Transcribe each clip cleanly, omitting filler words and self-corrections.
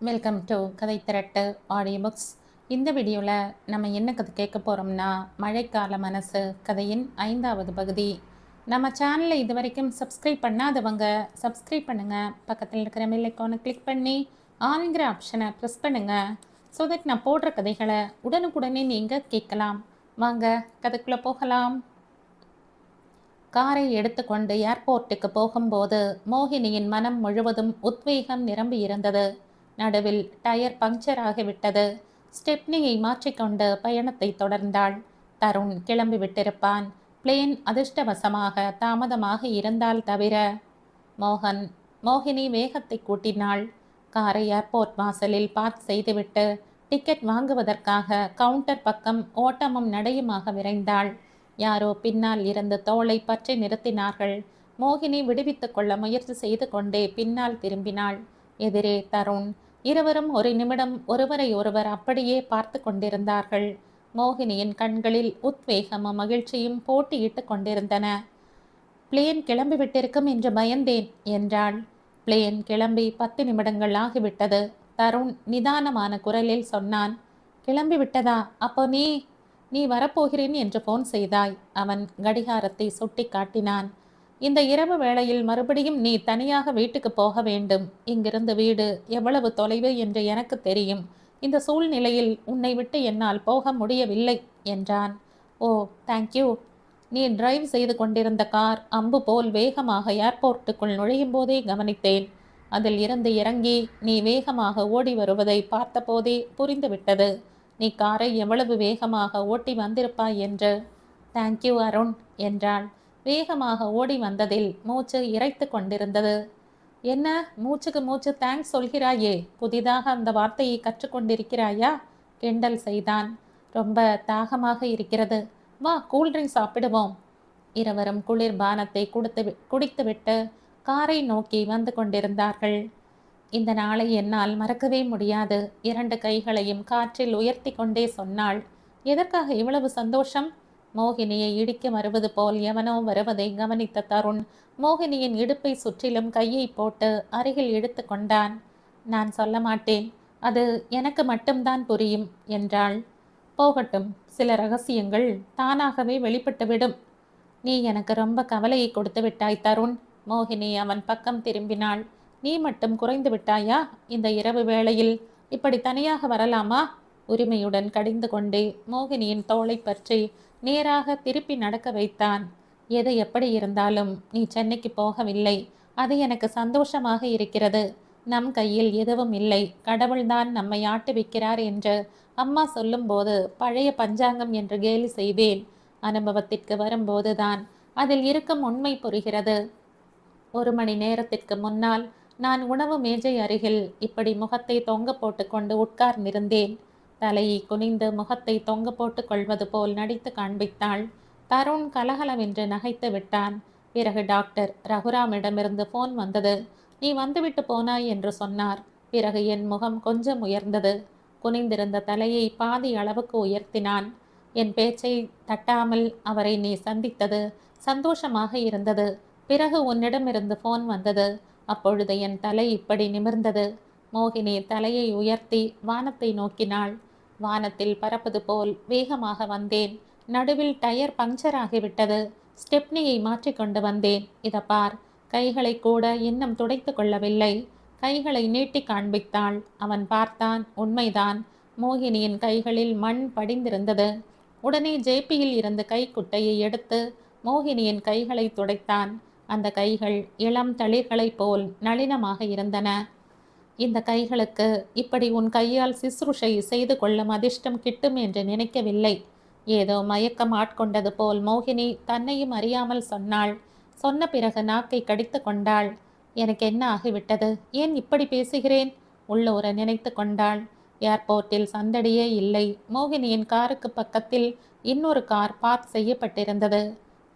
Welcome to கதை திரட்டு audio books. இந்த வீடியோவில் நம்ம என்ன கதை கேட்க போகிறோம்னா, மழைக்கால மனசு கதையின் 5வது பகுதி. நம்ம சேனலை இது வரைக்கும் சப்ஸ்கிரைப் பண்ணாதவங்க சப்ஸ்கிரைப் பண்ணுங்கள். பக்கத்தில் இருக்கிற பெல் ஐகானை கிளிக் பண்ணி ஆளுங்கிற ஆப்ஷனை ப்ரெஸ் பண்ணுங்கள். ஸோ தட் நான் போடுற கதைகளை உடனுக்குடனே நீங்கள் கேட்கலாம். வாங்க கதைக்குள்ளே போகலாம். காரை எடுத்துக்கொண்டு ஏர்போர்ட்டுக்கு போகும்போது மோகினியின் மனம் முழுவதும் உத்வேகம் நிரம்பி இருந்தது. நடுவில் டயர் பங்க்சர் ஆகிவிட்டது. ஸ்டெப்னியை மாற்றிக்கொண்டு பயணத்தை தொடர்ந்தாள். தருண் கிளம்பி விட்டிருப்பான். பிளேன் அதிர்ஷ்டவசமாக தாமதமாக இருந்தால் தவிர. மோகினி வேகத்தை கூட்டினாள். காரை ஏர்போர்ட் வாசலில் பார்க் செய்துவிட்டு டிக்கெட் வாங்குவதற்காக கவுண்டர் பக்கம் ஓட்டமும் நடையுமாக விரைந்தாள். யாரோ பின்னால் இருந்து தோளை பற்றி நிறுத்தினார்கள். மோகினி விடுவித்துக் கொள்ள முயற்சி செய்து கொண்டே பின்னால் திரும்பினாள். எதிரே தருண். இருவரும் ஒரு நிமிடம் ஒருவரை ஒருவர் அப்படியே பார்த்து கொண்டிருந்தார்கள். மோகினியின் கண்களில் உத்வேகமும் மகிழ்ச்சியும் போட்டியிட்டு கொண்டிருந்தன. பிளேன் கிளம்பிவிட்டிருக்கும் என்று பயந்தேன் என்றாள். பிளேன் கிளம்பி 10 நிமிடங்கள் ஆகிவிட்டது. தருண் நிதானமான குரலில் சொன்னான். கிளம்பி விட்டதா? அப்போ நீ வரப்போகிறேன் என்று போன் செய்தாய். அவன் கடிகாரத்தை சுட்டி காட்டினான். இந்த இரவு வேளையில் மறுபடியும் நீ தனியாக வீட்டுக்கு போக வேண்டும். இங்கிருந்து வீடு எவ்வளவு தொலைவு என்று எனக்கு தெரியும். இந்த சூழ்நிலையில் உன்னை விட்டு என்னால் போக முடியவில்லை என்றான். ஓ, தேங்க்யூ. நீ டிரைவ் செய்து கொண்டிருந்த கார் அம்பு போல் வேகமாக ஏர்போர்ட்டுக்குள் நுழையும் போதே கவனித்தேன். அதில் இருந்து இறங்கி நீ வேகமாக ஓடி வருவதை பார்த்தபோதே புரிந்துவிட்டது நீ காரை எவ்வளவு வேகமாக ஓட்டி வந்திருப்பாய் என்று. தேங்க்யூ அருண் என்றாள். வேகமாக ஓடி வந்ததில் மூச்சு இறைத்து கொண்டிருந்தது. என்ன மூச்சுக்கு மூச்சு தேங்க்ஸ் சொல்கிறாயே? புதிதாக அந்த வார்த்தையை கற்றுக்கொண்டிருக்கிறாயா? கிண்டல் செய்தான். ரொம்ப தாகமாக இருக்கிறது. வா, கூல்ட்ரிங்க் சாப்பிடுவோம். இருவரும் குளிர்பானத்தை குடித்துவிட்டு காரை நோக்கி வந்து கொண்டிருந்தார்கள். இந்த நாளை என்னால் மறக்கவே முடியாது. 2 கைகளையும் காற்றில் உயர்த்தி கொண்டே சொன்னாள். எதற்காக இவ்வளவு சந்தோஷம்? மோகினியை இடிக்க வருவது போல் எவனோ வருவதை கவனித்த தருண் மோகினியின் இடுப்பை சுற்றிலும் கையை போட்டு அருகில் இழுத்து கொண்டான். நான் சொல்ல மாட்டேன், அது எனக்கு மட்டும்தான் புரியும் என்றாள். போகட்டும், சில ரகசியங்கள் தானாகவே வெளிப்பட்டுவிடும். நீ எனக்கு ரொம்ப கவலையை கொடுத்து விட்டாய் தருண். மோகினி அவன் பக்கம் திரும்பினாள். நீ மட்டும் குறைந்து விட்டாயா? இந்த இரவு வேளையில் இப்படி தனியாக வரலாமா? உரிமையுடன் கடிந்து கொண்டே மோகினியின் தோளை பற்றி நேராக திருப்பி நடக்க வைத்தான். எது எப்படி இருந்தாலும் நீ சென்னைக்கு போகவில்லை. அது எனக்கு சந்தோஷமாக இருக்கிறது. நம் கையில் எதுவும் இல்லை, கடவுள்தான் நம்மை ஆட்டுவிக்கிறார் என்று அம்மா சொல்லும்போது பழைய பஞ்சாங்கம் என்று கேலி செய்வேன். அனுபவத்திற்கு வரும்போதுதான் அதில் இருக்கும் உண்மை புரிகிறது. 1 மணி நேரத்திற்கு முன்னால் நான் உணவு மேஜை அருகில் இப்படி முகத்தை தொங்க போட்டுக்கொண்டு உட்கார்ந்திருந்தேன். தலையை குனிந்து முகத்தை தொங்க போட்டு கொள்வது போல் நடித்து காண்பித்தாள். தருண் கலகலவென்று நகைத்து விட்டான். பிறகு டாக்டர் ரகுராமிடமிருந்து போன் வந்தது. நீ வந்துவிட்டு போனாய் என்று சொன்னார். பிறகு என் முகம் கொஞ்சம் உயர்ந்தது. குனிந்திருந்த தலையை பாதி அளவுக்கு உயர்த்தினான். என் பேச்சை தட்டாமல் அவரை நீ சந்தித்தது சந்தோஷமாக இருந்தது. பிறகு உன்னிடமிருந்து போன் வந்தது. அப்பொழுது என் தலை இப்படி நிமிர்ந்தது. மோகினி தலையை உயர்த்தி வானத்தை நோக்கினாள். வானத்தில் பறப்பது போல் வேகமாக வந்தேன். நடுவில் டயர் பங்க்சர் ஆகிவிட்டது. ஸ்டெப்னியை மாற்றிக்கொண்டு வந்தேன். இதை பார். கைகளை கூட இன்னும் துடைத்து கொள்ளவில்லை. கைகளை நீட்டி காண்பித்தாள். அவன் பார்த்தான். உண்மைதான். மோகினியின் கைகளில் மண் படிந்திருந்தது. உடனே ஜேபியில் இருந்து கைக்குட்டையை எடுத்து மோகினியின் கைகளை துடைத்தான். அந்த கைகள் இளம் தளிர்களைப் போல் நளினமாக இருந்தன. இந்த கைகளுக்கு இப்படி உன் கையால் சிசுருஷை செய்து கொள்ளும் அதிர்ஷ்டம் கிட்டும் என்று நினைக்கவில்லை. ஏதோ மயக்கம் ஆட்கொண்டது போல் மோகினி தன்னையும் அறியாமல் சொன்னாள். சொன்ன பிறகு நாக்கை கடித்து கொண்டாள். எனக்கு என்ன ஆகிவிட்டது? ஏன் இப்படி பேசுகிறேன்? உள்ளூர நினைத்து கொண்டாள். ஏர்போர்ட்டில் சந்தடியே இல்லை. மோகினியின் காருக்கு பக்கத்தில் இன்னொரு கார் பார்க் செய்யப்பட்டிருந்தது.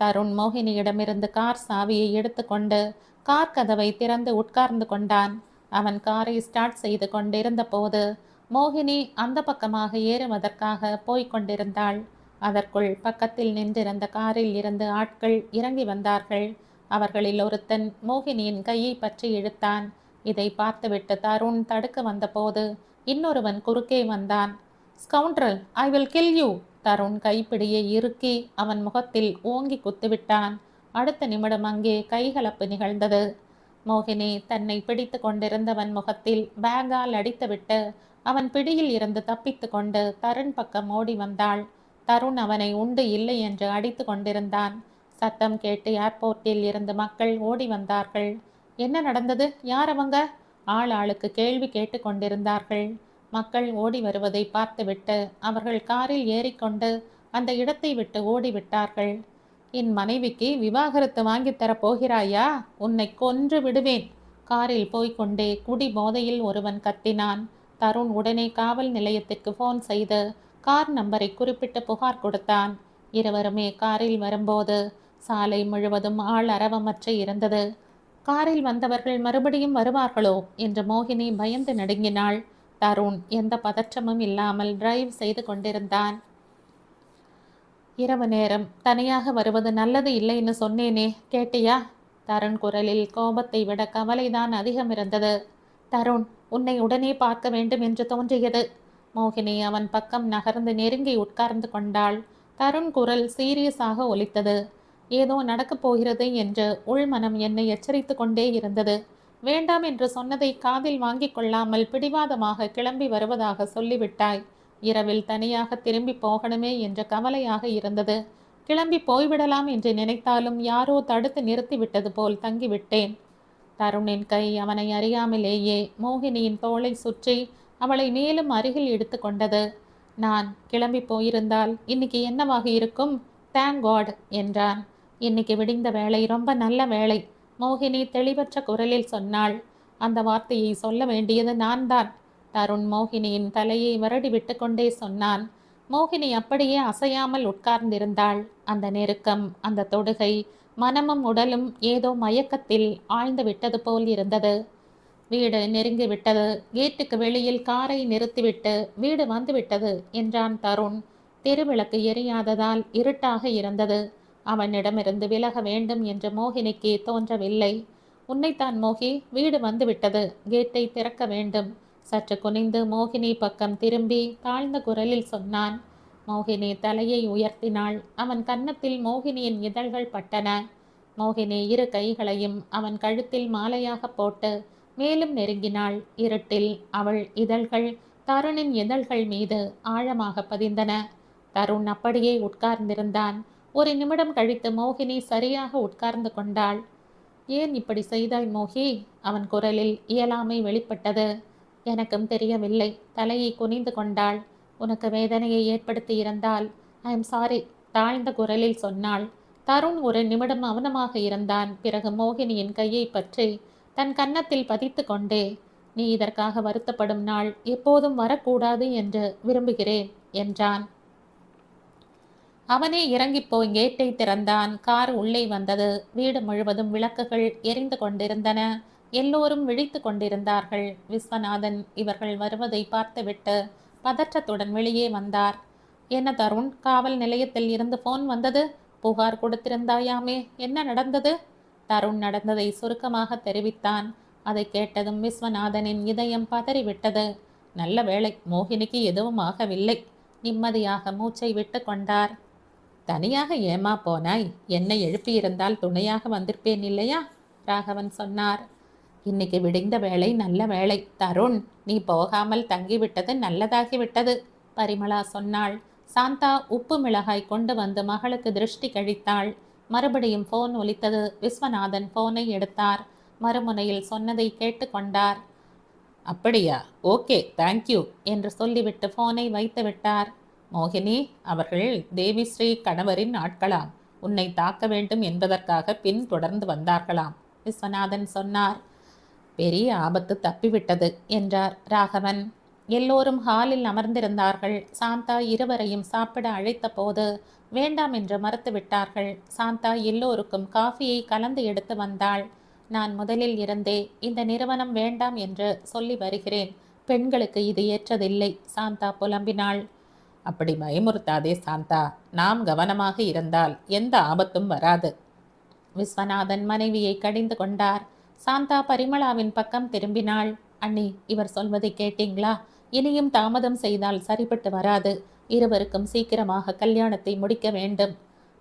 தருண் மோகினியிடமிருந்து கார் சாவியை எடுத்துக்கொண்டு கார் கதவை திறந்து உட்கார்ந்து கொண்டான். அவன் காரை ஸ்டார்ட் செய்து கொண்டிருந்த போது மோகினி அந்த பக்கமாக ஏறுவதற்காக போய்க் கொண்டிருந்தாள். அதற்குள் பக்கத்தில் நின்றிருந்த காரில் இருந்து ஆட்கள் இறங்கி வந்தார்கள். அவர்களில் ஒருத்தன் மோகினியின் கையை பற்றி இழுத்தான். இதை பார்த்துவிட்டு தருண் தடுக்க வந்தபோது இன்னொருவன் குறுக்கே வந்தான். Scoundrel, I will kill you! Tarun கைப்பிடியை இறுக்கி அவன் முகத்தில் ஓங்கி குத்துவிட்டான். அடுத்த நிமிடம் அங்கே கைகலப்பு நிகழ்ந்தது. மோகினி தன்னை பிடித்து கொண்டிருந்தவன் முகத்தில் பேக்கால் அடித்துவிட்டு அவன் பிடியில் இருந்து தப்பித்து கொண்டு தருண் பக்கம் ஓடி வந்தாள். தருண் அவனை உண்டு இல்லை என்று அடித்து கொண்டிருந்தான். சத்தம் கேட்டு ஏர்போர்ட்டில் இருந்து மக்கள் ஓடி வந்தார்கள். என்ன நடந்தது? யார் அவங்க? ஆள் ஆளுக்கு கேள்வி கேட்டு கொண்டிருந்தார்கள். மக்கள் ஓடி வருவதை பார்த்துவிட்டு அவர்கள் காரில் ஏறிக்கொண்டு அந்த இடத்தை விட்டு ஓடிவிட்டார்கள். என் மனைவிக்கு விவாகரத்து வாங்கித்தரப் போகிறாயா? உன்னை கொன்று விடுவேன்! காரில் போய்கொண்டே குடி போதையில் ஒருவன் கத்தினான். தருண் உடனே காவல் நிலையத்திற்கு போன் செய்து கார் நம்பரை குறிப்பிட்டு புகார் கொடுத்தான். இருவருமே காரில் வரும்போது சாலை முழுவதும் ஆள் அரவமற்று இருந்தது. காரில் வந்தவர்கள் மறுபடியும் வருவார்களோ என்று மோகினி பயந்து நடுங்கினாள். தருண் எந்த பதற்றமும் இல்லாமல் டிரைவ் செய்து கொண்டிருந்தான். இரவு நேரம் தனியாக வருவது நல்லது இல்லைன்னு சொன்னேனே, கேட்டியா? தருண் குரலில் கோபத்தை விட கவலைதான் அதிகம் இருந்தது. தருண், உன்னை உடனே பார்க்க வேண்டும் என்று தோன்றியது. மோகினி அவன் பக்கம் நகர்ந்து நெருங்கி உட்கார்ந்து கொண்டாள். தருண் குரல் சீரியஸாக ஒலித்தது. ஏதோ நடக்கப் போகிறது என்று உள்மனம் என்னை எச்சரித்து கொண்டே இருந்தது. வேண்டாம் என்று சொன்னதை காதில் வாங்கிக் கொள்ளாமல் பிடிவாதமாக கிளம்பி வருவதாக சொல்லிவிட்டாய். இரவில் தனியாக திரும்பி போகணுமே என்ற கவலையாக இருந்தது. கிளம்பி போய்விடலாம் என்று நினைத்தாலும் யாரோ தடுத்து நிறுத்திவிட்டது போல் தங்கிவிட்டேன். தருணின் கை அவனை அறியாமலேயே மோகினியின் தோளை சுற்றி அவளை மேலும் அருகில் இழுத்து கொண்டது. நான் கிளம்பி போயிருந்தால் இன்னைக்கு என்னவாக இருக்கும்? தேங்க் காட் என்றான். இன்னைக்கு விடிந்த வேளை ரொம்ப நல்ல வேளை, மோகினி தெளிவற்ற குரலில் சொன்னாள். அந்த வார்த்தையை சொல்ல வேண்டியது நான் தான். தருண் மோகினியின் தலையை வருடி விட்டு கொண்டே சொன்னான். மோகினி அப்படியே அசையாமல் உட்கார்ந்திருந்தாள். அந்த நெருக்கம், அந்த தொடுகை, மனமும் உடலும் ஏதோ மயக்கத்தில் ஆழ்ந்து விட்டது போல் இருந்தது. வீடு நெருங்கி விட்டது. கேட்டுக்கு வெளியில் காரை நிறுத்திவிட்டு வீடு வந்துவிட்டது என்றான் தருண். தெருவிளக்கு எரியாததால் இருட்டாக இருந்தது. அவனிடமிருந்து விலக வேண்டும் என்று மோகினிக்கு தோன்றவில்லை. உன்னைத்தான் மோகி, வீடு வந்துவிட்டது, கேட்டை திறக்க வேண்டும். சற்று குனிந்து மோகினி பக்கம் திரும்பி தாழ்ந்த குரலில் சொன்னான். மோகினி தலையை உயர்த்தினாள். அவன் கன்னத்தில் மோகினியின் இதழ்கள் பட்டன. மோகினி இரு கைகளையும் அவன் கழுத்தில் மாலையாக போட்டு மேலும் நெருங்கினாள். இருட்டில் அவள் இதழ்கள் தருணின் இதழ்கள் மீது ஆழமாக பதிந்தன. தருண் அப்படியே உட்கார்ந்திருந்தான். ஒரு நிமிடம் கழித்து மோகினி சரியாக உட்கார்ந்து கொண்டாள். ஏன் இப்படி செய்தாய் மோகி? அவன் குரலில் இயலாமை வெளிப்பட்டது. எனக்கும் தெரியவில்லை. தலையை குனிந்து கொண்டாள். உனக்கு வேதனையை ஏற்படுத்தி இருந்தால் ஐ எம் சாரி, தாழ்ந்த குரலில் சொன்னாள். தருண் ஒரு நிமிடம் மௌனமாக இருந்தான். பிறகு மோகினியின் கையை பற்றி தன் கன்னத்தில் பதித்து கொண்டே, நீ இதற்காக வருத்தப்படும் நாள் எப்போதும் வரக்கூடாது என்று விரும்புகிறேன் என்றான். அவனே இறங்கி போய் கேட்டை திறந்தான். கார் உள்ளே வந்தது. வீடு முழுவதும் விளக்குகள் எரிந்து கொண்டிருந்தன. எல்லோரும் விழித்து கொண்டிருந்தார்கள். விஸ்வநாதன் இவர்கள் வருவதை பார்த்துவிட்டு பதற்றத்துடன் வெளியே வந்தார். என்ன தருண், காவல் நிலையத்தில் இருந்து போன் வந்தது? புகார் கொடுத்திருந்தாயாமே, என்ன நடந்தது? தருண் நடந்ததை சுருக்கமாக தெரிவித்தான். அதை கேட்டதும் விஸ்வநாதனின் இதயம் பதறிவிட்டது. நல்ல வேளை, மோகினிக்கு எதுவும் ஆகவில்லை. நிம்மதியாக மூச்சை விட்டு கொண்டார். தனியாக ஏமா போனாய்? என்னை எழுப்பியிருந்தால் துணையாக வந்திருப்பேன் இல்லையா? ராகவன் சொன்னார். இன்னைக்கு விடிந்த வேளை நல்ல வேளை. தருண், நீ போகாமல் தங்கிவிட்டது நல்லதாகிவிட்டது, பரிமளா சொன்னாள். சாந்தா உப்பு மிளகாய் கொண்டு வந்து மகளுக்கு திருஷ்டி கழித்தாள். மறுபடியும் போன் ஒலித்தது. விஸ்வநாதன் போனை எடுத்தார். மறுமுனையில் சொன்னதை கேட்டு கொண்டார். அப்படியா, ஓகே, தேங்க்யூ என்று சொல்லிவிட்டு போனை வைத்து விட்டார். மோகினி, அவர்கள் தேவிஸ்ரீ கணவரின் ஆட்களாம். உன்னை தாக்க வேண்டும் என்பதற்காக பின் தொடர்ந்து வந்தார்களாம், விஸ்வநாதன் சொன்னார். பெரிய ஆபத்து தப்பிவிட்டது என்றார் ராகவன். எல்லோரும் ஹாலில் அமர்ந்திருந்தார்கள். சாந்தா இருவரையும் சாப்பிட அழைத்த போது வேண்டாம் என்று மறுத்துவிட்டார்கள். சாந்தா எல்லோருக்கும் காஃபியை கலந்து எடுத்து வந்தாள். நான் முதலில் இருந்தே இந்த நிறுவனம் வேண்டாம் என்று சொல்லி வருகிறேன். பெண்களுக்கு இது ஏற்றதில்லை, சாந்தா புலம்பினாள். அப்படி பயமுறுத்தாதே சாந்தா, நாம் கவனமாக இருந்தால் எந்த ஆபத்தும் வராது. விஸ்வநாதன் மனைவியை கடிந்து கொண்டார். சாந்தா பரிமளாவின் பக்கம் திரும்பினாள். அண்ணி, இவர் சொல்வதை கேட்டீங்களா? இனியும் தாமதம் செய்தால் சரிப்பட்டு வராது. இருவருக்கும் சீக்கிரமாக கல்யாணத்தை முடிக்க வேண்டும்.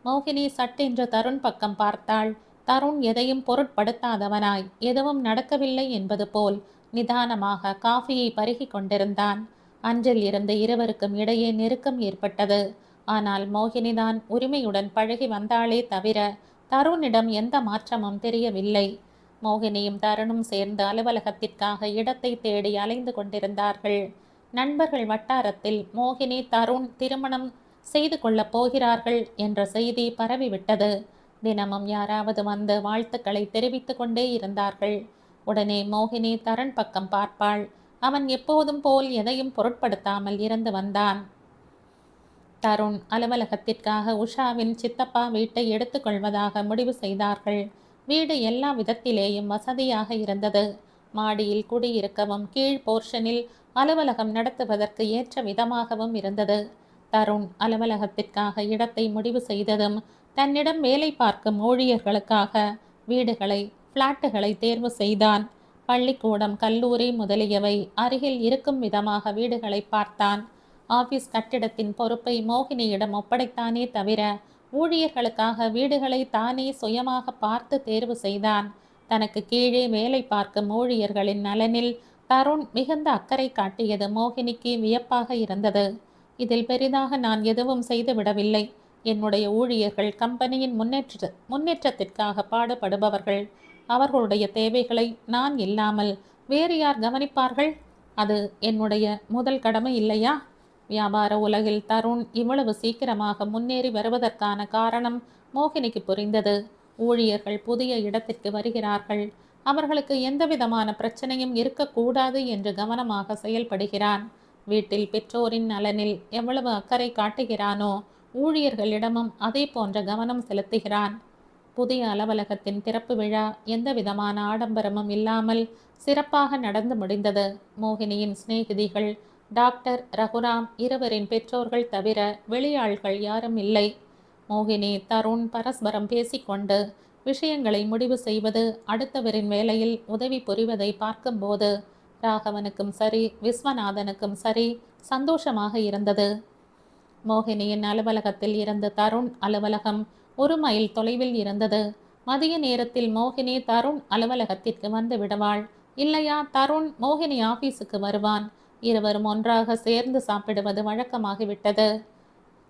மோகினி சட்டென்று தருண் பக்கம் பார்த்தாள். தருண் எதையும் பொருட்படுத்தாதவனாய் எதுவும் நடக்கவில்லை என்பது போல் நிதானமாக காஃபியை பருகி கொண்டிருந்தான். அன்றில் இருந்து இருவருக்கும் இடையே நெருக்கம் ஏற்பட்டது. ஆனால் மோகினிதான் உரிமையுடன் பழகி வந்தாளே தவிர தருணிடம் எந்த மாற்றமும் தெரியவில்லை. மோகினியும் தருணும் சேர்ந்து அலுவலகத்திற்காக இடத்தை தேடி அலைந்து கொண்டிருந்தார்கள். நண்பர்கள் வட்டாரத்தில் மோகினி தருண் திருமணம் செய்து கொள்ளப் போகிறார்கள் என்ற செய்தி பரவிவிட்டது. தினமும் யாராவது வந்து வாழ்த்துக்களை தெரிவித்து கொண்டே இருந்தார்கள். உடனே மோகினி தருண் பக்கம் பார்ப்பாள். அவன் எப்போதும் போல் எதையும் பொருட்படுத்தாமல் இருந்து வந்தான். தருண் அலுவலகத்திற்காக உஷாவின் சித்தப்பா வீட்டை எடுத்துக்கொள்வதாக முடிவு செய்தார்கள். வீடு எல்லா விதத்திலேயும் வசதியாக இருந்தது. மாடியில் குடியிருக்கவும் கீழ் போர்ஷனில் அலுவலகம் நடத்துவதற்கு ஏற்ற விதமாகவும் இருந்தது. தருண் அலுவலகத்திற்காக இடத்தை முடிவு செய்ததும் தன்னிடம் வேலை பார்க்கும் ஊழியர்களுக்காக வீடுகளை, பிளாட்டுகளை தேர்வு செய்தான். பள்ளிக்கூடம், கல்லூரி முதலியவை அருகில் இருக்கும் விதமாக வீடுகளை பார்த்தான். ஆபீஸ் கட்டிடத்தின் பொறுப்பை மோகினியிடம் ஒப்படைத்தானே தவிர ஊழியர்களுக்காக வீடுகளை தானே சுயமாக பார்த்து தேர்வு செய்தான். தனக்கு கீழே வேலை பார்க்கும் ஊழியர்களின் நலனில் தருண் மிகுந்த அக்கறை காட்டியது மோகினிக்கு வியப்பாக இருந்தது. இதில் பெரிதாக நான் எதுவும் செய்து விடவில்லை. என்னுடைய ஊழியர்கள் கம்பெனியின் முன்னேற்றத்திற்காக பாடுபடுபவர்கள். அவர்களுடைய தேவைகளை நான் இல்லாமல் வேறு யார் கவனிப்பார்கள்? அது என்னுடைய முதல் கடமை இல்லையா? வியாபார உலகில் தருண் இவ்வளவு சீக்கிரமாக முன்னேறி வருவதற்கான காரணம் மோகினிக்கு புரிந்தது. ஊழியர்கள் புதிய இடத்திற்கு வருகிறார்கள். அவர்களுக்கு எந்தவிதமான பிரச்சனையும் இருக்கக்கூடாது என்று கவனமாக செயல்படுகிறான். வீட்டில் பெற்றோரின் நலனில் எவ்வளவு அக்கறை காட்டுகிறானோ ஊழியர்களிடமும் அதே போன்ற கவனம் செலுத்துகிறான். புதிய அலுவலகத்தின் திறப்பு விழா எந்த விதமான ஆடம்பரமும் இல்லாமல் சிறப்பாக நடந்து முடிந்தது. மோகினியின் சிநேகிதிகள் டாக்டர் ரகுராம் இருவரின் பெற்றோர்கள் தவிர வெளியாள்கள் யாரும் இல்லை. மோகினி தருண் பரஸ்பரம் பேசிக்கொண்டு விஷயங்களை முடிவு செய்வது, அடுத்தவரின் வேலையில் உதவி புரிவதை பார்க்கும்போது ராகவனுக்கும் சரி, விஸ்வநாதனுக்கும் சரி சந்தோஷமாக இருந்தது. மோகினியின் அலுவலகத்தில் இருந்து தருண் அலுவலகம் 1 மைல் தொலைவில் இருந்தது. மதிய நேரத்தில் மோகினி தருண் அலுவலகத்திற்கு வந்து விடுவாள். இல்லையா தருண் மோகினி ஆபீஸுக்கு வருவான். இருவரும் ஒன்றாக சேர்ந்து சாப்பிடுவது வழக்கமாகிவிட்டது.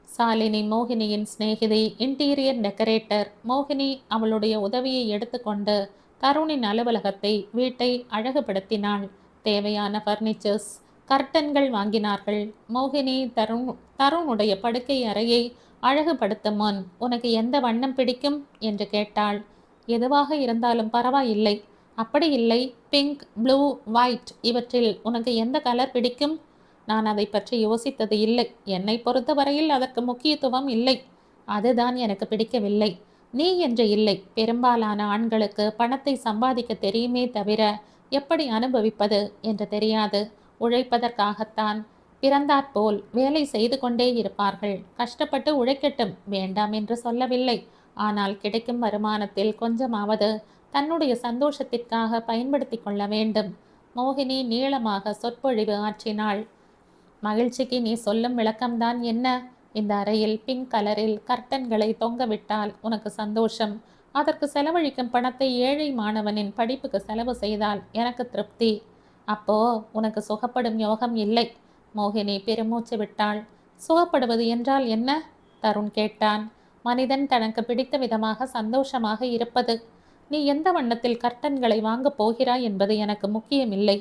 சாலினி மோகினியின் சிநேகிதி, இன்டீரியர் டெக்கரேட்டர். மோகினி அவளுடைய உதவியை எடுத்துக்கொண்டு தருணின் அலுவலகத்தை, வீட்டை அழகுபடுத்தினாள். தேவையான பர்னிச்சர்ஸ், கர்டன்கள் வாங்கினார்கள். மோகினி தருணுடைய படுக்கை அறையை அழகுபடுத்தும் முன், உனக்கு எந்த வண்ணம் பிடிக்கும் என்று கேட்டாள். எதுவாக இருந்தாலும் பரவாயில்லை. அப்படி இல்லை, பிங்க், ப்ளூ, ஒயிட் இவற்றில் உனக்கு எந்த கலர் பிடிக்கும்? நான் அதை பற்றி யோசித்தது இல்லை. என்னை பொறுத்தவரையில் அதற்கு முக்கியத்துவம் இல்லை. அதுதான் எனக்கு பிடிக்கவில்லை. நீ என்று இல்லை, பெரும்பாலான ஆண்களுக்கு பணத்தை சம்பாதிக்க தெரியுமே தவிர எப்படி அனுபவிப்பது என்று தெரியாது. உழைப்பதற்காகத்தான் பிறந்தாற்போல் வேலை செய்து கொண்டே இருப்பார்கள். கஷ்டப்பட்டு உழைக்கட்டும், வேண்டாம் என்று சொல்லவில்லை. ஆனால் கிடைக்கும் வருமானத்தில் கொஞ்சமாவது தன்னுடைய சந்தோஷத்திற்காக பயன்படுத்தி கொள்ள வேண்டும். மோகினி நீளமாக சொற்பொழிவு ஆற்றினாள். மகிழ்ச்சிக்கு நீ சொல்லும் விளக்கம்தான் என்ன? இந்த அறையில் பிங்க் கலரில் கர்டன்களை தொங்கவிட்டால் உனக்கு சந்தோஷம். அதற்கு செலவழிக்கும் பணத்தை ஏழை மாணவனின் படிப்புக்கு செலவு செய்தால் எனக்கு திருப்தி. அப்போ உனக்கு சுகப்படும் யோகம் இல்லை. மோகினி பெருமூச்சு விட்டாள். சுகப்படுவது என்றால் என்ன? தருண் கேட்டான். மனிதன் தனக்கு பிடித்த விதமாக சந்தோஷமாக இருப்பது. நீ எந்த வண்ணத்தில் கர்டன்களை வாங்கப் போகிறாய் என்பது எனக்கு முக்கியமில்லை.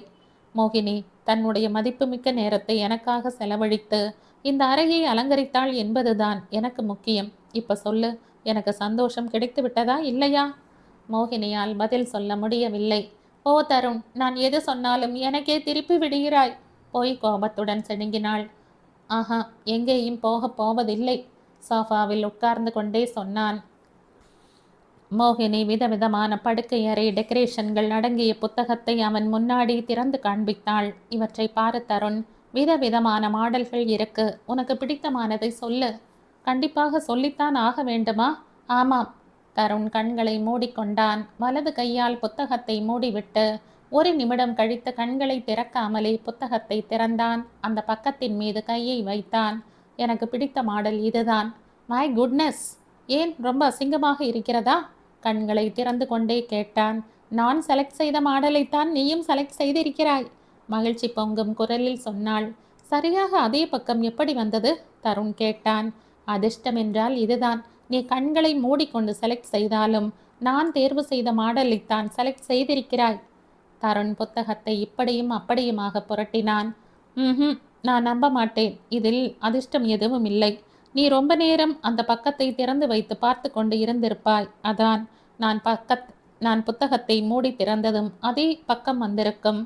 மோகினி தன்னுடைய மதிப்புமிக்க நேரத்தை எனக்காக செலவழித்து இந்த அறையை அலங்கரித்தாள் என்பதுதான் எனக்கு முக்கியம். இப்ப சொல்லு, எனக்கு சந்தோஷம் கிடைத்து விட்டதா இல்லையா? மோகினியால் பதில் சொல்ல முடியவில்லை. ஓ தருண், நான் எது சொன்னாலும் எனக்கே திருப்பி விடுகிறாய். போய் கோபத்துடன் சிணுங்கினாள். ஆஹா, எங்கேயும் போவதில்லை. சோஃபாவில் உட்கார்ந்து கொண்டே சொன்னான். மோகினி விதவிதமான படுக்கை அறை டெக்கரேஷன்கள் அடங்கிய புத்தகத்தை அவன் முன்னாடி திறந்து காண்பித்தாள். இவற்றை பாரு தருண், விதவிதமான மாடல்கள் இருக்கு. உனக்கு பிடித்தமானதை சொல்லு. கண்டிப்பாக சொல்லித்தான் ஆக வேண்டுமா? ஆமாம். தருண் கண்களை மூடிக்கொண்டான். வலது கையால் புத்தகத்தை மூடிவிட்டு 1 நிமிடம் கழித்து கண்களை திறக்காமலே புத்தகத்தை திறந்தான். அந்த பக்கத்தின் மீது கையை வைத்தான். எனக்கு பிடித்த மாடல் இதுதான். மை குட்னஸ், ஏன் ரொம்ப அசிங்கமாக இருக்கிறதா? கண்களை திறந்து கொண்டே கேட்டான். நான் செலக்ட் செய்த மாடலைத்தான் நீயும் செலக்ட் செய்திருக்கிறாய், மகிழ்ச்சி பொங்கும் குரலில் சொன்னாள். சரியாக அதே பக்கம் எப்படி வந்தது? தருண் கேட்டான். அதிர்ஷ்டம் என்றால் இதுதான். நீ கண்களை மூடிக்கொண்டு செலக்ட் செய்தாலும் நான் தேர்வு செய்த மாடலைத்தான் செலக்ட் செய்திருக்கிறாய். தருண் புத்தகத்தை இப்படியும் அப்படியுமாக புரட்டினான். நான் நம்ப மாட்டேன். இதில் அதிர்ஷ்டம் எதுவும் இல்லை. நீ ரொம்ப நேரம் அந்த பக்கத்தை திறந்து வைத்து பார்த்து கொண்டு இருந்திருப்பாய். அதான் நான் புத்தகத்தை மூடி திறந்ததும் அதே பக்கம் வந்திருக்கும்.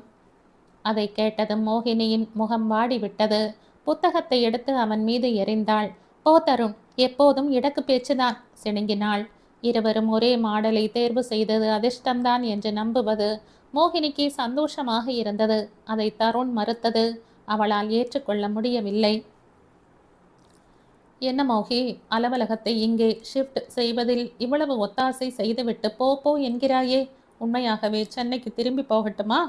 அதை கேட்டதும் மோகினியின் முகம் வாடிவிட்டது. புத்தகத்தை எடுத்து அவன் மீது எறிந்தாள். போ தருண், எப்போதும் இடக்கு பேச்சுதான், சிணுங்கினாள். இருவரும் ஒரே மாடலை தேர்வு செய்தது அதிர்ஷ்டம்தான் என்று நம்புவது மோகினிக்கு சந்தோஷமாக இருந்தது. அதை தருண் மறுத்தது அவளால் ஏற்றுக்கொள்ள முடியவில்லை. என்ன மோகி, அலுவலகத்தை இங்கே ஷிஃப்ட் செய்வதில் இவ்வளவு ஒத்தாசை செய்துவிட்டு போ போ என்கிறாயே, உண்மையாகவே சென்னைக்கு திரும்பி போகட்டுமா?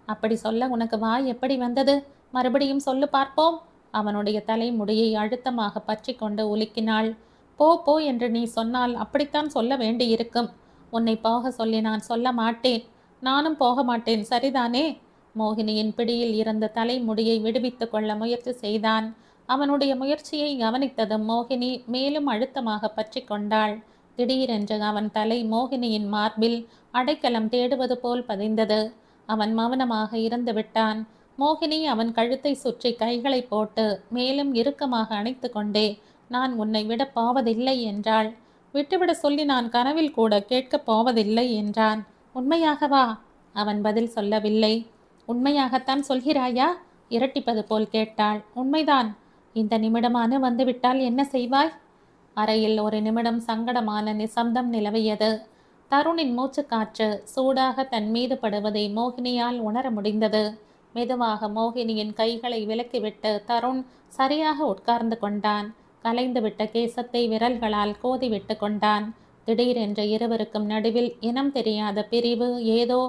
அப்படி சொல்ல உனக்கு வாய் எப்படி வந்தது? மறுபடியும் சொல்லு பார்ப்போம். அவனுடைய தலைமுடியை அழுத்தமாக பற்றி கொண்டு உலுக்கினாள். போ போ என்று நீ சொன்னால் அப்படித்தான் சொல்ல வேண்டியிருக்கும். உன்னை போக சொல்லி நான் சொல்ல மாட்டேன். நானும் போக மாட்டேன், சரிதானே? மோகினியின் பிடியில் இருந்த தலைமுடியை விடுவித்து கொள்ள முயற்சி செய்தான். அவனுடைய முயற்சியை கவனித்ததும் மோகினி மேலும் அழுத்தமாக பற்றி கொண்டாள். திடீரென்று அவன் தலை மோகினியின் மார்பில் அடைக்கலம் தேடுவது போல் பதிந்தது. அவன் மௌனமாக இருந்து விட்டான். மோகினி அவன் கழுத்தை சுற்றி கைகளை போட்டு மேலும் இறுக்கமாக அணைத்து கொண்டே, நான் உன்னை விட போவதில்லை என்றாள். விட்டுவிட சொல்லி நான் கனவில் கூட கேட்கப் போவதில்லை என்றான். உண்மையாகவா? அவன் பதில் சொல்லவில்லை. உண்மையாகத்தான் சொல்கிறாயா? இரட்டிப்பது போல் கேட்டாள். உண்மைதான். இந்த நிமிடமான வந்துவிட்டால் என்ன செய்வாய்? அறையில் 1 நிமிடம் சங்கடமான நிசப்தம் நிலவியது. தருணின் மூச்சுக்காற்று சூடாக தன் மீது படுவதை மோகினியால் உணர முடிந்தது. மெதுவாக மோகினியின் கைகளை விலக்கிவிட்டு தருண் சரியாக உட்கார்ந்து கொண்டான். கலைந்துவிட்ட கேசத்தை விரல்களால் கோதிவிட்டு கொண்டான். திடீரென்று இருவருக்கும் நடுவில் இனம் தெரியாத பிரிவு ஏதோ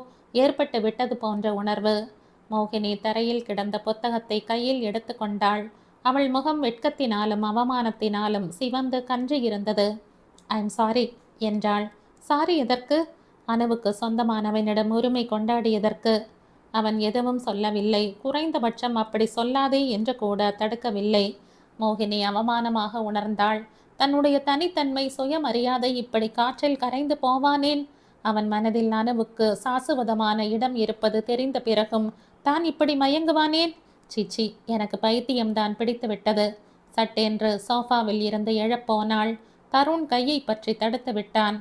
ஏற்பட்டு விட்டது போன்ற உணர்வு. மோகினி தரையில் கிடந்த புத்தகத்தை கையில் எடுத்து கொண்டாள். அவள் முகம் வெட்கத்தினாலும் அவமானத்தினாலும் சிவந்து கன்றியிருந்தது. ஐ எம் சாரி என்றாள். சாரி எதற்கு? அணுவுக்கு சொந்தமானவனிடம் உரிமை கொண்டாடியதற்கு. அவன் எதுவும் சொல்லவில்லை. குறைந்தபட்சம் அப்படி சொல்லாதே என்று கூட தடுக்கவில்லை. மோகினி அவமானமாக உணர்ந்தாள். தன்னுடைய தனித்தன்மை சுயமரியாதை இப்படி காற்றில் கரைந்து போவானேன்? அவன் மனதில் அணுவுக்கு சாசுவதமான இடம் இருப்பது தெரிந்த பிறகும் தான் இப்படி மயங்குவானேன்? சிச்சி, எனக்கு பைத்தியம்தான் பிடித்து விட்டது. சட்டென்று சோஃபாவில் இருந்து எழப்போனாள். தருண் கையை பற்றி தடுத்து விட்டான்.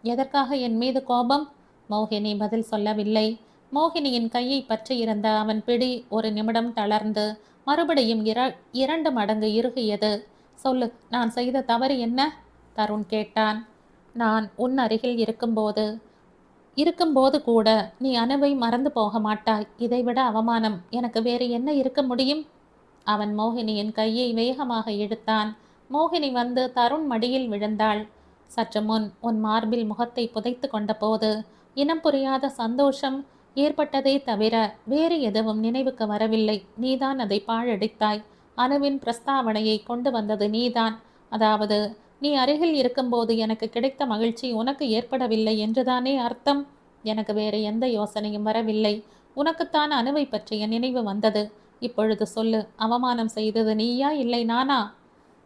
எதற்காக என் மீது கோபம்? மோகினி பதில் சொல்லவில்லை. மோகினியின் கையை பற்றி இருந்த அவன் பிடி 1 நிமிடம் தளர்ந்து மறுபடியும் 2 மடங்கு இறுகியது. சொல்லு, நான் செய்த தவறு என்ன? தருண் கேட்டான். நான் உன் அருகில் இருக்கும்போது கூட நீ அணுவை மறந்து போக மாட்டாய். இதைவிட அவமானம் எனக்கு வேறு என்ன இருக்க முடியும்? அவன் மோகினியின் கையை வேகமாக இழுத்தான். மோகினி வந்து தருண் மடியில் விழுந்தாள். சற்று முன் உன் மார்பில் முகத்தை புதைத்து கொண்ட போது இனம் புரியாத சந்தோஷம் ஏற்பட்டதே தவிர வேறு எதுவும் நினைவுக்கு வரவில்லை. நீதான் அதை பாழடித்தாய். அணுவின் பிரஸ்தாவனையை கொண்டு வந்தது நீதான். அதாவது நீ அருகில் இருக்கும்போது எனக்கு கிடைத்த மகிழ்ச்சி உனக்கு ஏற்படவில்லை என்றுதானே அர்த்தம்? எனக்கு வேறு எந்த யோசனையும் வரவில்லை. உனக்குத்தான் அணுவை பற்றிய நினைவு வந்தது. இப்பொழுது சொல்லு, அவமானம் செய்தது நீயா இல்லை நானா?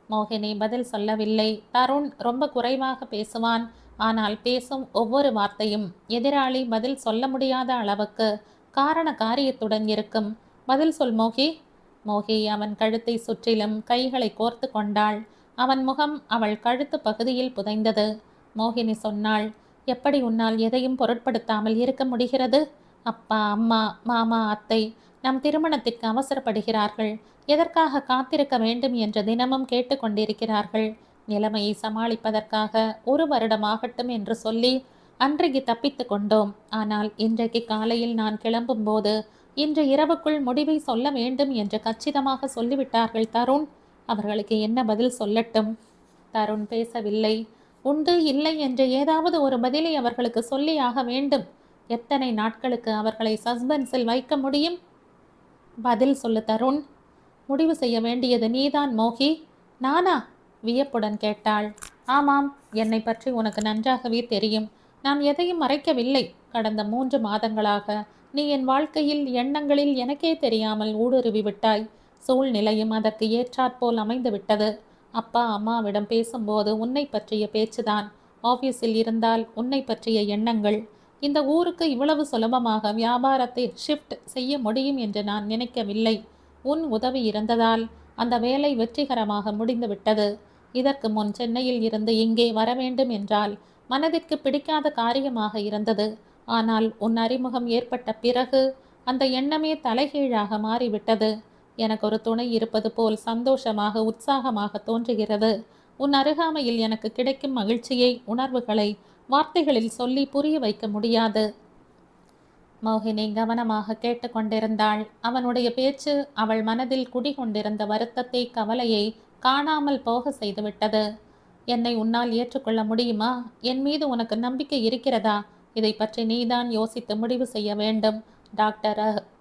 மோகினி பதில் சொல்லவில்லை. தருண் ரொம்ப குறைவாக பேசுவான். ஆனால் பேசும் ஒவ்வொரு வார்த்தையும் எதிராளி பதில் சொல்ல முடியாத அளவுக்கு காரண காரியத்துடன் இருக்கும். பதில் சொல் மோகி. மோகி அவன் கழுத்தை சுற்றிலும் கைகளை கோர்த்து கொண்டாள். அவன் முகம் அவள் கழுத்து பகுதியில் புதைந்தது. மோகினி சொன்னாள், எப்படி உன்னால் எதையும் பொருட்படுத்தாமல் இருக்க முடிகிறது? அப்பா, அம்மா, மாமா, அத்தை நம் திருமணத்திற்கு அவசரப்படுகிறார்கள். எதற்காக காத்திருக்க வேண்டும் என்று தினமும் கேட்டுக்கொண்டிருக்கிறார்கள். நிலைமையை சமாளிப்பதற்காக 1 வருடமாகட்டும் என்று சொல்லி அன்றைக்கு தப்பித்து கொண்டோம். ஆனால் இன்றைக்கு காலையில் நான் கிளம்பும்போது இன்று இரவுக்குள் முடிவை சொல்ல வேண்டும் என்று கச்சிதமாக சொல்லிவிட்டார்கள் தருண். அவர்களுக்கு என்ன பதில் சொல்லட்டும்? தருண் பேசவில்லை. உண்டு இல்லை என்ற ஏதாவது ஒரு பதிலை அவர்களுக்கு சொல்லியாக வேண்டும். எத்தனை நாட்களுக்கு அவர்களை சஸ்பென்ஸில் வைக்க முடியும்? பதில் சொல்லு தருண். முடிவு செய்ய வேண்டியது நீதான் மோகி. நானா? வியப்புடன் கேட்டாள். ஆமாம், என்னை பற்றி உனக்கு நன்றாகவே தெரியும். நான் எதையும் மறைக்கவில்லை. கடந்த 3 மாதங்களாக நீ என் வாழ்க்கையில் எண்ணங்களில் எனக்கே தெரியாமல் ஊடுருவி விட்டாய். சூழ்நிலையும் அதற்கு ஏற்றாற்போல் அமைந்து விட்டது. அப்பா அம்மாவிடம் பேசும்போது உன்னை பற்றிய பேச்சுதான். ஆபீஸில் இருந்தால் உன்னை பற்றிய எண்ணங்கள். இந்த ஊருக்கு இவ்வளவு சுலபமாக வியாபாரத்தை ஷிஃப்ட் செய்ய முடியும் என்று நான் நினைக்கவில்லை. உன் உதவி இருந்ததால் அந்த வேலை வெற்றிகரமாக முடிந்துவிட்டது. இதற்கு முன் சென்னையில் இருந்து இங்கே வரவேண்டும் என்றால் மனதிற்கு பிடிக்காத காரியமாக இருந்தது. ஆனால் உன் அறிமுகம் ஏற்பட்ட பிறகு அந்த எண்ணமே தலைகீழாக மாறிவிட்டது. எனக்கு ஒரு துணை இருப்பது போல் சந்தோஷமாக உற்சாகமாக தோன்றுகிறது. உன் அருகாமையில் எனக்கு கிடைக்கும் மகிழ்ச்சியை உணர்வுகளை வார்த்தைகளில் சொல்லி புரிய வைக்க முடியாது. மோகினி கவனமாக கேட்டுக்கொண்டிருந்தாள். அவனுடைய பேச்சு அவள் மனதில் குடிகொண்டிருந்த வருத்தத்தை கவலையை காணாமல் போக செய்துவிட்டது. என்னை உன்னால் ஏற்றுக்கொள்ள முடியுமா? என் மீது உனக்கு நம்பிக்கை இருக்கிறதா? இதை பற்றி நீதான் யோசித்து முடிவு செய்ய வேண்டும். டாக்டர்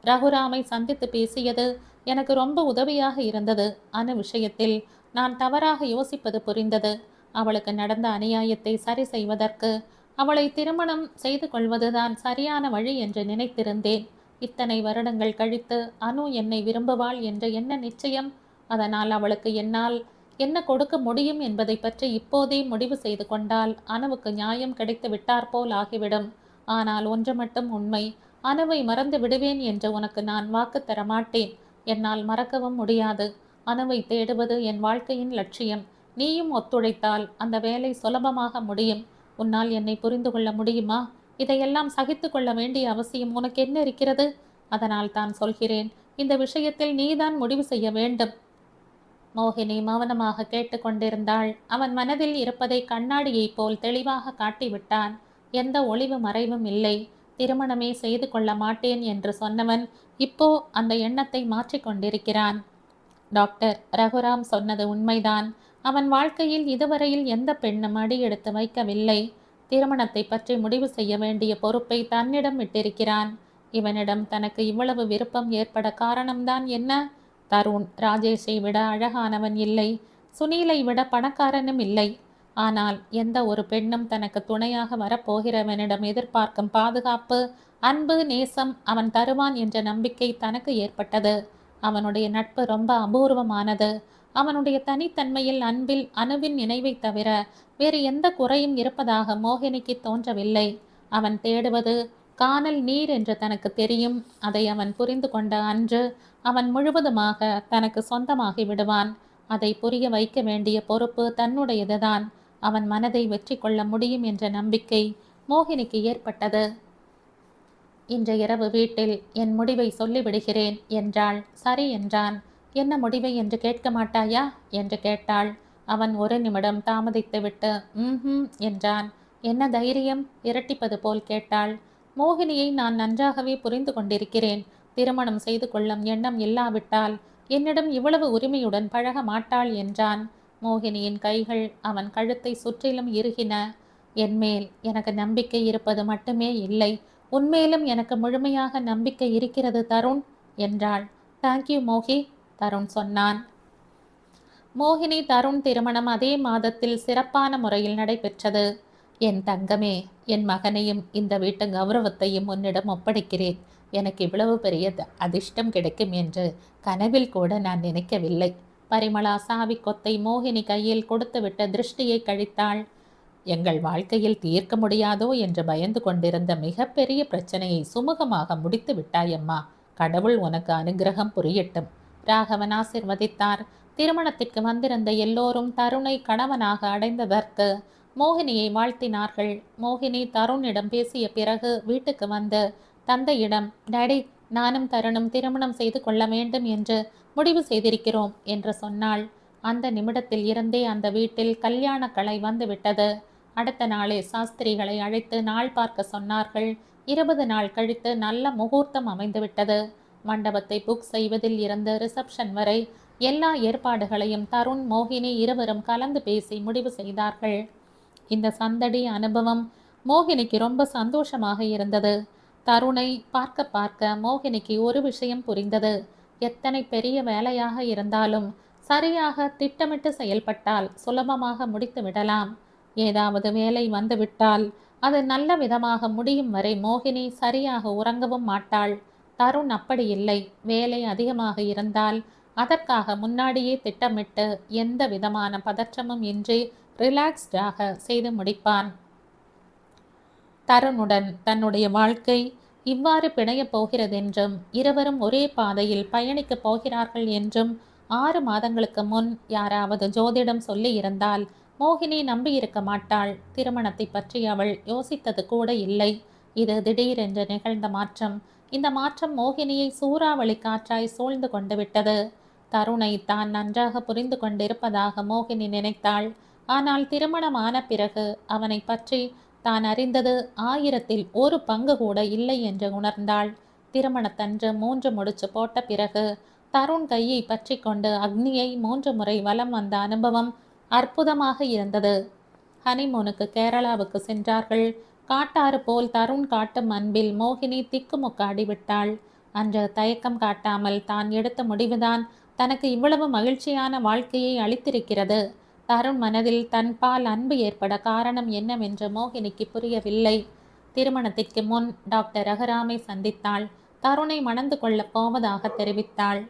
ரகுராமை சந்தித்து பேசியது எனக்கு ரொம்ப உதவியாக இருந்தது. அணு விஷயத்தில் நான் தவறாக யோசிப்பது புரிந்தது. அவளுக்கு நடந்த அநியாயத்தை சரி செய்வதற்கு அவளை திருமணம் செய்து கொள்வதுதான் சரியான வழி என்று நினைத்திருந்தேன். இத்தனை வருடங்கள் கழித்து அனு என்னை விரும்புவாள் என்ற என்ன நிச்சயம்? அதனால் அவளுக்கு என்னால் என்ன கொடுக்க முடியும் என்பதை பற்றி இப்போதே முடிவு செய்து கொண்டால் அணுவுக்கு நியாயம் கிடைத்து விட்டாற்போல் ஆகிவிடும். ஆனால் ஒன்று மட்டும் உண்மை, அணுவை மறந்து விடுவேன் என்று உனக்கு நான் வாக்கு தர மாட்டேன். என்னால் மறக்கவும் முடியாது. அணுவை தேடுவது என் வாழ்க்கையின் லட்சியம். நீயும் ஒத்துழைத்தால் அந்த வேலை சுலபமாக முடியும். உன்னால் என்னை புரிந்து கொள்ள முடியுமா? இதையெல்லாம் சகித்து கொள்ள வேண்டிய அவசியம் உனக்கு என்ன இருக்கிறது? அதனால் தான் சொல்கிறேன், இந்த விஷயத்தில் நீதான் முடிவு செய்ய வேண்டும். மோகினி மௌனமாக கேட்டுக்கொண்டிருந்தாள். அவன் மனதில் இருப்பதை கண்ணாடியைப் போல் தெளிவாக காட்டிவிட்டான். எந்த ஒளிவு மறைவும் இல்லை. திருமணமே செய்து கொள்ள மாட்டேன் என்று சொன்னவன் இப்போ அந்த எண்ணத்தை மாற்றிக்கொண்டிருக்கிறான். டாக்டர் ரகுராம் சொன்னது உண்மைதான். அவன் வாழ்க்கையில் இதுவரையில் எந்த பெண்ணும் அடியெடுத்து வைக்கவில்லை. திருமணத்தை பற்றி முடிவு செய்ய வேண்டிய பொறுப்பை தன்னிடம் விட்டிருக்கிறான். இவனிடம் தனக்கு இவ்வளவு விருப்பம் ஏற்பட காரணம்தான் என்ன? தருண் ராஜேஷை விட அழகானவன் இல்லை. சுனிலை விட பணக்காரனும் இல்லை. ஆனால் எந்த ஒரு பெண்ணும் தனக்கு துணையாக வரப்போகிறவனிடம் எதிர்பார்க்கும் பாதுகாப்பு, அன்பு, நேசம் அவன் தருவான் என்ற நம்பிக்கை தனக்கு ஏற்பட்டது. அவனுடைய நட்பு ரொம்ப அபூர்வமானது. அவனுடைய தனித்தன்மையில், அன்பில் அணுவின் நினைவை தவிர வேறு எந்த குறையும் இருப்பதாக மோகினிக்கு தோன்றவில்லை. அவன் தேடுவது கானல் நீர் என்று தனக்கு தெரியும். அதை அவன் புரிந்து கொண்ட அன்று அவன் முழுவதுமாக தனக்கு சொந்தமாகி விடுவான். அதை புரிய வைக்க வேண்டிய பொறுப்பு தன்னுடையதுதான். அவன் மனதை வெற்றி கொள்ள முடியும் என்ற நம்பிக்கை மோகினிக்கு ஏற்பட்டது. இன்று இரவு வீட்டில் என் முடிவை சொல்லிவிடுகிறேன் என்றாள். சரி என்றான். என்ன முடிவை என்று கேட்க மாட்டாயா என்று கேட்டாள். அவன் ஒரு நிமிடம் தாமதித்துவிட்டு என்றான். என்ன தைரியம்? இரட்டிப்பது போல் கேட்டாள். மோகினியை நான் நன்றாகவே புரிந்து கொண்டிருக்கிறேன். திருமணம் செய்து கொள்ளும் எண்ணம் இல்லாவிட்டால் என்னிடம் இவ்வளவு உரிமையுடன் பழக மாட்டாள் என்றான். மோகினியின் கைகள் அவன் கழுத்தை சுற்றிலும் இறுகின. என்மேல் எனக்கு நம்பிக்கை இருப்பது மட்டுமே இல்லை, உன்மேலும் எனக்கு முழுமையாக நம்பிக்கை இருக்கிறது தருண் என்றாள். தேங்க்யூ மோகி, தருண் சொன்னான். மோகினி தருண் திருமணம் அதே மாதத்தில் சிறப்பான முறையில் நடைபெற்றது. என் தங்கமே, என் மகனையும் இந்த வீட்டு கௌரவத்தையும் உன்னிடம் ஒப்படைக்கிறேன். எனக்கு இவ்வளவு பெரிய அதிர்ஷ்டம் கிடைக்கும் என்று கனவில் கூட நான் நினைக்கவில்லை. பரிமளா சாவி கொத்தை மோகினி கையில் கொடுத்துவிட்ட திருஷ்டியை கழித்தாள். எங்கள் வாழ்க்கையில் தீர்க்க முடியாதோ என்று பயந்து கொண்டிருந்த மிகப்பெரிய பிரச்சனையை சுமூகமாக முடித்து விட்டாயம்மா. கடவுள் உனக்கு அனுகிரகம் புரியட்டும். ராகவன் ஆசிர்வதித்தார். திருமணத்திற்கு வந்திருந்த எல்லோரும் தருணை கணவனாக அடைந்ததற்கு மோகினியை வாழ்த்தினார்கள். மோகினி தருணிடம் பேசிய பிறகு வீட்டுக்கு வந்து தந்தையிடம், டாடி, நானும் தருணும் திருமணம் செய்து கொள்ள வேண்டும் என்று முடிவு செய்திருக்கிறோம் என்று சொன்னாள். அந்த நிமிடத்தில் இருந்தே அந்த வீட்டில் கல்யாண கலை வந்துவிட்டது. அடுத்த நாளே சாஸ்திரிகளை அழைத்து நாள் பார்க்க சொன்னார்கள். 20 நாள் கழித்து நல்ல முகூர்த்தம் அமைந்துவிட்டது. மண்டபத்தை புக் செய்வதில் இருந்து ரிசப்ஷன் வரை எல்லா ஏற்பாடுகளையும் தருண் மோகினி இருவரும் கலந்து பேசி முடிவு செய்தார்கள். இந்த சந்தடி அனுபவம் மோகினிக்கு ரொம்ப சந்தோஷமாக இருந்தது. தருணை பார்க்க பார்க்க மோகினிக்கு ஒரு விஷயம் புரிந்தது. எத்தனை பெரிய வேலையாக இருந்தாலும் சரியாக திட்டமிட்டு செயல்பட்டால் சுலபமாக முடித்து விடலாம். ஏதாவது வேலை வந்துவிட்டால் அது நல்ல விதமாக முடியும் வரை மோகினி சரியாக உறங்கவும் மாட்டாள். தருண் அப்படி இல்லை. வேலை அதிகமாக இருந்தால் அதற்காக முன்னாடியே திட்டமிட்டு எந்த விதமான பதற்றமும் இன்றி ரிலாக்ஸ்டாக செய்து முடிப்பான். தருணுடன் தன்னுடைய வாழ்க்கை இவ்வாறு பிணையப் போகிறதென்றும் இருவரும் ஒரே பாதையில் பயணிக்கப் போகிறார்கள் என்றும் 6 மாதங்களுக்கு முன் யாராவது ஜோதிடம் சொல்லி இருந்தால் மோகினி நம்பியிருக்க மாட்டாள். திருமணத்தை பற்றி அவள் யோசித்தது கூட இல்லை. இது திடீரென்று நிகழ்ந்த மாற்றம். இந்த மாற்றம் மோகினியை சூறாவளி காற்றாய் சூழ்ந்து கொண்டு விட்டது. தருணை தான் நன்றாக புரிந்து கொண்டிருப்பதாக மோகினி நினைத்தாள். ஆனால் திருமணமான பிறகு அவனை பற்றி தான் அறிந்தது 1000ல் 1 பங்கு கூட இல்லை என்று உணர்ந்தாள். திருமணத்தன்று 3 முடிச்சு போட்ட பிறகு தருண் கையை பற்றி கொண்டு அக்னியை 3 முறை வலம் வந்த அனுபவம் அற்புதமாக இருந்தது. ஹனிமூனுக்கு கேரளாவுக்கு சென்றார்கள். காட்டாறு போல் தருண் காட்டும் அன்பில் மோகினி திக்குமுக்காடி விட்டாள். அன்று தயக்கம் காட்டாமல் தான் எடுத்த முடிவுதான் தனக்கு இவ்வளவு மகிழ்ச்சியான வாழ்க்கையை அளித்திருக்கிறது. தருண் மனதில் தன் பால் அன்பு ஏற்பட காரணம் என்னவென்று மோகினிக்கு புரியவில்லை. திருமணத்திற்கு முன் டாக்டர் ரகுராமை சந்தித்தாள். தருணை மணந்து கொள்ளப் போவதாக தெரிவித்தாள்.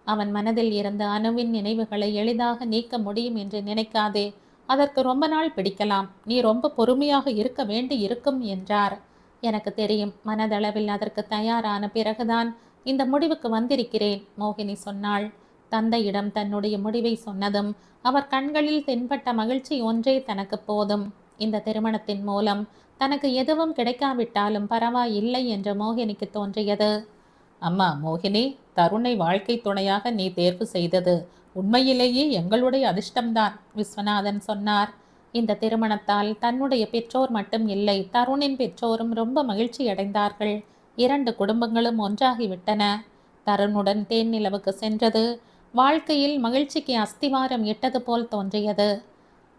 அவன் மனதில் இருந்த அணுவின் நினைவுகளை எளிதாக நீக்க முடியும் என்று நினைக்காதே. அதற்கு ரொம்ப நாள் பிடிக்கலாம். நீ ரொம்ப பொறுமையாக இருக்க வேண்டி இருக்கும் என்றார். எனக்கு தெரியும். மனதளவில் அதற்கு தயாரான பிறகுதான் இந்த முடிவுக்கு வந்திருக்கிறேன், மோகினி சொன்னாள். தந்தையிடம் தன்னுடைய முடிவை சொன்னதும் அவர் கண்களில் தென்பட்ட மகிழ்ச்சி ஒன்றே தனக்கு போதும். இந்த திருமணத்தின் மூலம் தனக்கு எதுவும் கிடைக்காவிட்டாலும் பரவாயில்லை என்று மோகினிக்கு தோன்றியது. அம்மா மோகினி, தருணை வாழ்க்கை துணையாக நீ தேர்வு செய்தது உண்மையிலேயே எங்களுடைய அதிர்ஷ்டம்தான், விஸ்வநாதன் சொன்னார். இந்த திருமணத்தால் தன்னுடைய பெற்றோர் மட்டும் இல்லை, தருணின் பெற்றோரும் ரொம்ப மகிழ்ச்சி அடைந்தார்கள். 2 குடும்பங்களும் ஒன்றாகிவிட்டன. தருணுடன் தேன் நிலவுக்கு சென்றது வாழ்க்கையில் மகிழ்ச்சிக்கு அஸ்திவாரம் இட்டது போல் தோன்றியது.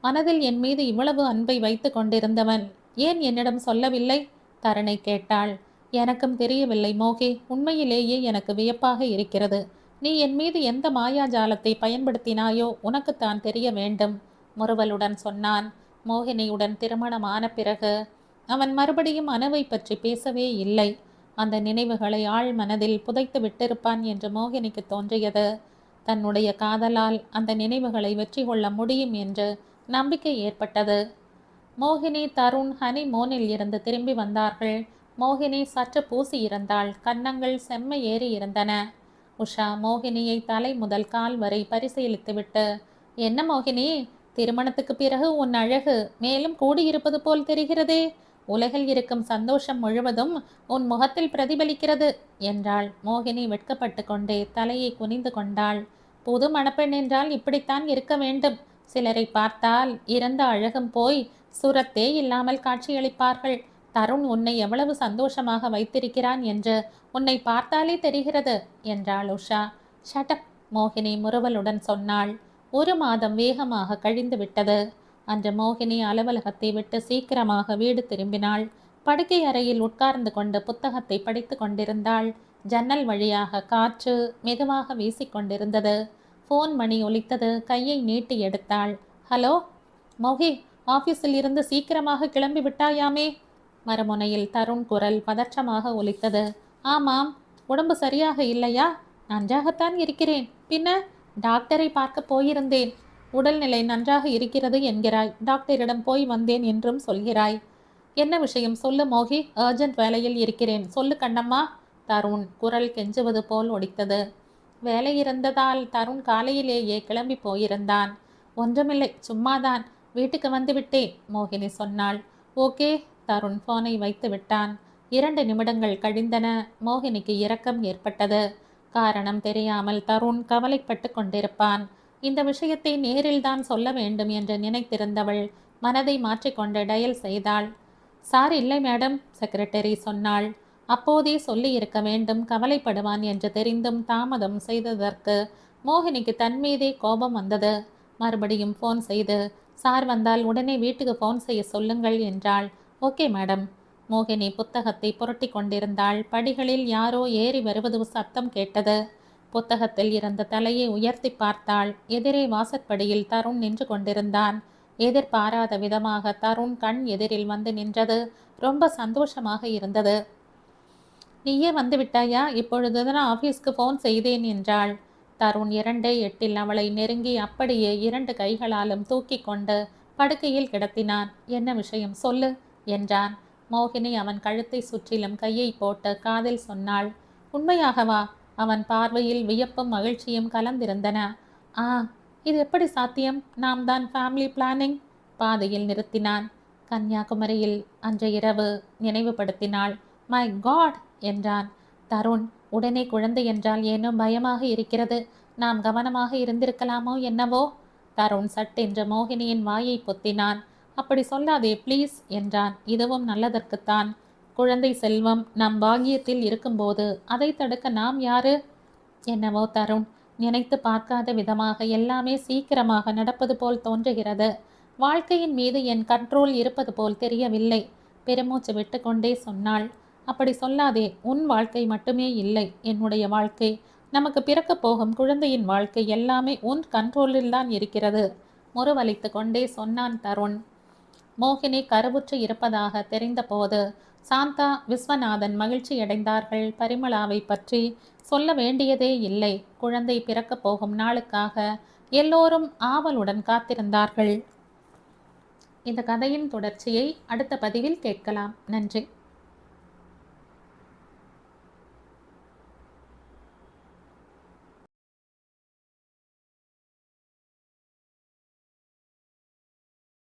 மனதில் என் மீது இவ்வளவு அன்பை வைத்து கொண்டிருந்தவன் ஏன் என்னிடம் சொல்லவில்லை? தருணை கேட்டாள். எனக்கும் தெரியவில்லை மோகி. உண்மையிலேயே எனக்கு வியப்பாக இருக்கிறது. நீ என் மீது எந்த மாயாஜாலத்தை பயன்படுத்தினாயோ உனக்குத்தான் தெரிய வேண்டும், முறுவலுடன் சொன்னான். மோகினியுடன் திருமணமான பிறகு அவன் மறுபடியும் அணுவை பற்றி பேசவே இல்லை. அந்த நினைவுகளை ஆழ் மனதில் புதைத்து விட்டிருப்பான் என்று மோகினிக்கு தோன்றியது. தன்னுடைய காதலால் அந்த நினைவுகளை வெற்றி கொள்ள முடியும் என்று நம்பிக்கை ஏற்பட்டது. மோகினி தருண் ஹனிமூனில் இருந்து திரும்பி வந்தார்கள். மோகினி சற்று பூசி இருந்தாள். கன்னங்கள் செம்ம ஏறி இருந்தன. உஷா மோகினியை தலை முதல் கால் வரை பரிசீலித்துவிட்டு, என்ன மோகினி, திருமணத்துக்கு பிறகு உன் அழகு மேலும் கூடியிருப்பது போல் தெரிகிறதே. உலகில் இருக்கும் சந்தோஷம் முழுவதும் உன் முகத்தில் பிரதிபலிக்கிறது என்றாள். மோகினி வெட்கப்பட்டு கொண்டே தலையை குனிந்து கொண்டாள். புது மணப்பெண் என்றால் இப்படித்தான் இருக்க வேண்டும். சிலரை பார்த்தால் இறந்த அழகும் போய் சுரத்தே இல்லாமல் காட்சியளிப்பார்கள். தருண் உன்னை எவ்வளவு சந்தோஷமாக வைத்திருக்கிறான் என்று உன்னை பார்த்தாலே தெரிகிறது என்றாள் உஷா. ஷட்டப், மோகினி முறுவலுடன் சொன்னாள். 1 மாதம் வேகமாக கழிந்து விட்டது. அன்று மோகினி அலுவலகத்தை விட்டு சீக்கிரமாக வீடு திரும்பினாள். படுக்கை அறையில் உட்கார்ந்து கொண்டு புத்தகத்தை படித்து கொண்டிருந்தாள். ஜன்னல் வழியாக காற்று மெதுவாக வீசிக்கொண்டிருந்தது. ஃபோன் மணி ஒலித்தது. கையை நீட்டி எடுத்தாள். ஹலோ மோகி, ஆஃபீஸில் இருந்து சீக்கிரமாக கிளம்பி விட்டாயாமே? மறுமுனையில் தருண் குரல் பதற்றமாக ஒலித்தது. ஆமாம். உடம்பு சரியாக இல்லையா? நன்றாகத்தான் இருக்கிறேன். பின்ன டாக்டரை பார்க்க போயிருந்தேன். உடல்நிலை நன்றாக இருக்கிறது என்கிறாய். டாக்டரிடம் போய் வந்தேன் என்றும் சொல்கிறாய். என்ன விஷயம் சொல்லு மோகி. அர்ஜென்ட் வேலையில் இருக்கிறேன், சொல்லு கண்ணம்மா. தருண் குரல் கெஞ்சுவது போல் ஒடித்தது. வேலை இருந்ததால் தருண் காலையிலேயே கிளம்பி போயிருந்தான். ஒன்றுமில்லை, சும்மாதான். வீட்டுக்கு வந்து விட்டேன், மோகினி சொன்னாள். ஓகே. தருண் போனை வைத்து விட்டான். 2 நிமிடங்கள் கழிந்தன. மோகினிக்கு இரக்கம் ஏற்பட்டது. காரணம் தெரியாமல் தருண் கவலைப்பட்டு கொண்டிருப்பான். இந்த விஷயத்தை நேரில் தான் சொல்ல வேண்டும் என்று நினைத்திருந்தவள் மனதை மாற்றிக்கொண்டு டயல் செய்தாள். சார் இல்லை மேடம், செக்ரட்டரி சொன்னாள். அப்போதே சொல்லி இருக்க வேண்டும், கவலைப்படுவான் என்று தெரிந்தும் தாமதம் செய்ததற்கு மோகினிக்கு தன் மீதே கோபம் வந்தது. மறுபடியும் ஃபோன் செய்து, சார் வந்தால் உடனே வீட்டுக்கு ஃபோன் செய்ய சொல்லுங்கள் என்றாள். Okay madam. மோகினி புத்தகத்தை புரட்டி கொண்டிருந்தாள். படிகளில் யாரோ ஏறி வருவது சத்தம் கேட்டது. புத்தகத்தில் இருந்த தலையை உயர்த்தி பார்த்தாள். எதிரே வாசற்படியில் தருண் நின்று கொண்டிருந்தான். எதிர்பாராத விதமாக தருண் கண் எதிரில் வந்து நின்றது ரொம்ப சந்தோஷமாக இருந்தது. நீயே வந்து விட்டாயா? இப்பொழுதுதான் ஆஃபீஸ்க்கு ஃபோன் செய்தேன் என்றாள். தருண் 2:08 அவளை நெருங்கி அப்படியே 2 கைகளாலும் தூக்கி கொண்டு படுக்கையில் கிடத்தினான். என்ன விஷயம் சொல்லு என்றான். மோகினி அவன் கழுத்தை சுற்றிலும் கையை போட்டு காதில் சொன்னாள். உண்மையாகவா? அவன் பார்வையில் வியப்பும் மகிழ்ச்சியும் கலந்திருந்தன. ஆ, இது எப்படி சாத்தியம்? நாம் தான் ஃபேமிலி பிளானிங். பாதையில் நிறுத்தினான். கன்னியாகுமரியில் அன்று இரவு நினைவுபடுத்தினாள். மை காட் என்றான். தருண், உடனே குழந்தை என்றால் ஏனோ பயமாக இருக்கிறது. நாம் கவனமாக இருந்திருக்கலாமோ என்னவோ? தருண் சட்டென்று மோகினியின் வாயை பொத்தினான். அப்படி சொல்லாதே ப்ளீஸ் என்றான். இதுவும் நல்லதற்குத்தான். குழந்தை செல்வம் நம் பாக்கியத்தில் இருக்கும்போது அதை தடுக்க நாம் யாரு? என்னவோ தருண், நினைத்து பார்க்காத விதமாக எல்லாமே சீக்கிரமாக நடப்பது போல் தோன்றுகிறது. வாழ்க்கையின் மீது என் கண்ட்ரோல் இருப்பது போல் தெரியவில்லை. பெருமூச்சு விட்டு கொண்டே சொன்னாள். அப்படி சொல்லாதே. உன் வாழ்க்கை மட்டுமே இல்லை, என்னுடைய வாழ்க்கை, நமக்கு பிறக்கப் போகும் குழந்தையின் வாழ்க்கை எல்லாமே உன் கண்ட்ரோலில் தான் இருக்கிறது. முறுவலித்து கொண்டே சொன்னான் தருண். மோகினி கருவுற்று இருப்பதாக தெரிந்தபோது சாந்தா, விஸ்வநாதன் மகிழ்ச்சியடைந்தார்கள். பரிமளாவை பற்றி சொல்ல வேண்டியதே இல்லை. குழந்தை பிறக்கப் போகும் நாளுக்காக எல்லோரும் ஆவலுடன் காத்திருந்தார்கள். இந்த கதையின் தொடர்ச்சியை அடுத்த பதிவில் கேட்கலாம். நன்றி.